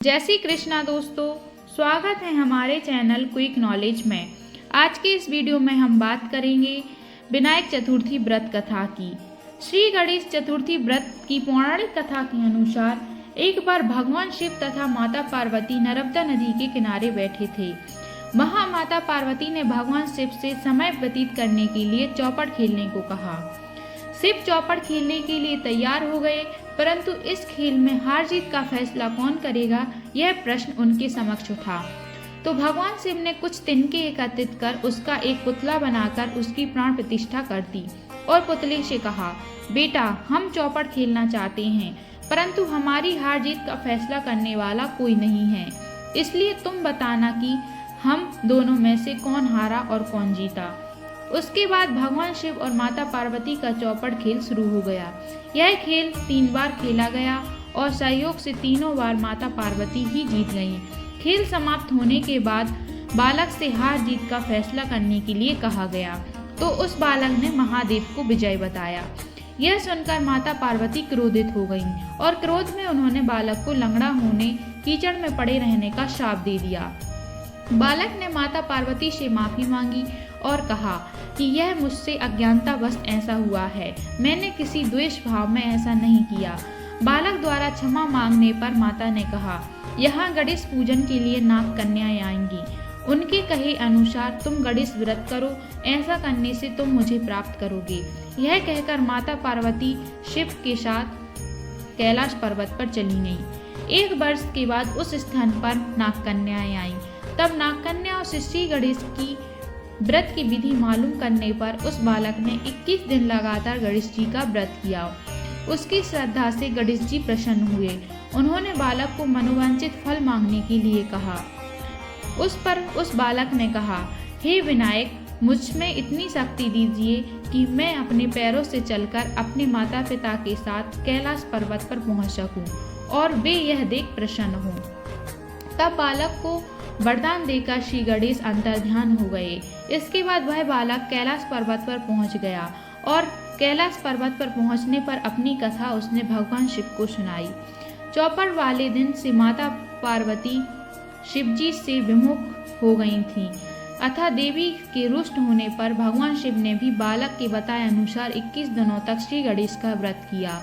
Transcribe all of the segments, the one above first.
जय श्री कृष्णा दोस्तों, स्वागत है हमारे चैनल क्विक नॉलेज में। आज के इस वीडियो में हम बात करेंगे विनायक चतुर्थी व्रत कथा की। श्री गणेश चतुर्थी व्रत की पौराणिक कथा के अनुसार एक बार भगवान शिव तथा माता पार्वती नर्मदा नदी के किनारे बैठे थे। वहां माता पार्वती ने भगवान शिव से समय व्यतीत करने के लिए चौपड़ खेलने को कहा। शिव चौपड़ खेलने के लिए तैयार हो गए, परंतु इस खेल में हार जीत का फैसला कौन करेगा, यह प्रश्न उनके समक्ष था। तो भगवान शिव ने कुछ तिनके एकत्रित कर उसका एक पुतला बनाकर उसकी प्राण प्रतिष्ठा कर दी और पुतले से कहा, बेटा हम चौपड़ खेलना चाहते हैं, परंतु हमारी हार जीत का फैसला करने वाला कोई नहीं है, इसलिए तुम बताना कि हम दोनों में से कौन हारा और कौन जीता। उसके बाद भगवान शिव और माता पार्वती का चौपड़ खेल शुरू हो गया। यह खेल 3 बार खेला गया और सहयोग से तीनों बार माता पार्वती ही जीत गईं। खेल समाप्त होने के बाद बालक से हार जीत का फैसला करने के लिए कहा गया, तो उस बालक ने महादेव को विजय बताया। यह सुनकर माता पार्वती क्रोधित हो गईं और क्रोध में उन्होंने बालक को लंगड़ा होने, कीचड़ में पड़े रहने का शाप दे दिया। बालक ने माता पार्वती से माफी मांगी और कहा कि यह मुझसे अज्ञानतावश ऐसा हुआ है, मैंने किसी द्वेष भाव में ऐसा नहीं किया। बालक द्वारा क्षमा मांगने पर माता ने कहा, यहाँ गणेश पूजन के लिए नाग कन्याएं आएंगी, उनके कहे अनुसार तुम गणेश व्रत करो, ऐसा करने से तुम मुझे प्राप्त करोगे। यह कहकर माता पार्वती शिव के साथ कैलाश पर्वत पर चली गईं। 1 वर्ष के बाद उस स्थान पर नाग कन्याएं आईं। तब नाग कन्याओं से श्री गणेश की व्रत की विधि मालूम करने पर उस बालक ने 21 दिन लगातार गणेश जी का व्रत किया। उसकी श्रद्धा से गणेश जी प्रसन्न हुए। उन्होंने बालक को मनोवांछित फल मांगने के लिए कहा। उस बालक ने कहा, हे विनायक, मुझ में इतनी शक्ति दीजिए कि मैं अपने पैरों से चलकर अपने माता पिता के साथ कैलाश पर्वत पर पहुंच सकूं और वे यह देख प्रसन्न हों। तब बालक को वरदान देकर श्री गणेश अंतर्ध्यान हो गए। इसके बाद वह बालक कैलाश पर्वत पर पहुंच गया और कैलाश पर्वत पर पहुंचने पर अपनी कथा उसने भगवान शिव को सुनाई। चौपड़ वाले दिन से माता पार्वती शिवजी से विमुख हो गई थीं, अतः देवी के रुष्ट होने पर भगवान शिव ने भी बालक के बताए अनुसार 21 दिनों तक श्री गणेश का व्रत किया।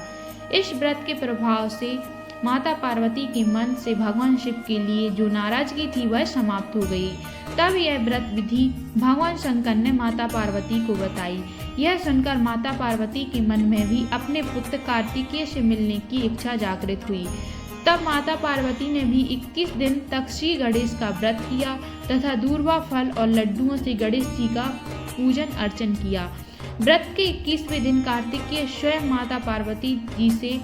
इस व्रत के प्रभाव से माता पार्वती के मन से भगवान शिव के लिए जो नाराजगी थी वह समाप्त हो गई। तब यह व्रत विधि भगवान शंकर ने माता पार्वती को बताई। यह सुनकर माता पार्वती के मन में भी अपने पुत्र कार्तिकेय से मिलने की इच्छा जागृत हुई। तब माता पार्वती ने भी 21 दिन तक श्री गणेश का व्रत किया तथा दूर्वा फल और लड्डुओं से गणेश जी का पूजन अर्चन किया। व्रत के 21वें दिन कार्तिकेय स्वयं माता पार्वती जी से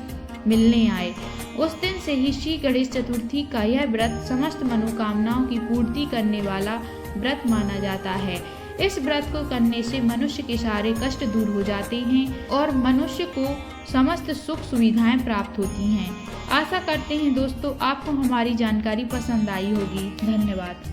मिलने आए। उस दिन से ही श्री गणेश चतुर्थी का यह व्रत समस्त मनोकामनाओं की पूर्ति करने वाला व्रत माना जाता है। इस व्रत को करने से मनुष्य के सारे कष्ट दूर हो जाते हैं और मनुष्य को समस्त सुख सुविधाएं प्राप्त होती हैं। आशा करते हैं दोस्तों आपको हमारी जानकारी पसंद आई होगी। धन्यवाद।